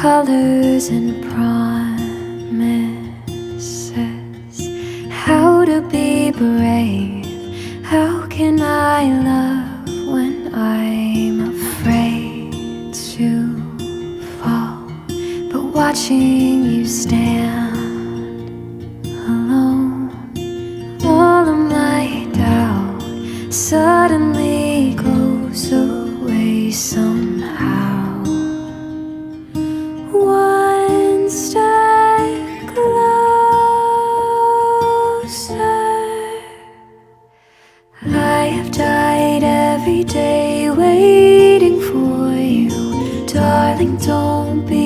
colors and promises. How to be brave? How can I love when I'm afraid to fall? But watching you stand alone, all of my doubt suddenly goes away somehow. One step closer. I have died every day waiting for you. Darling, don't be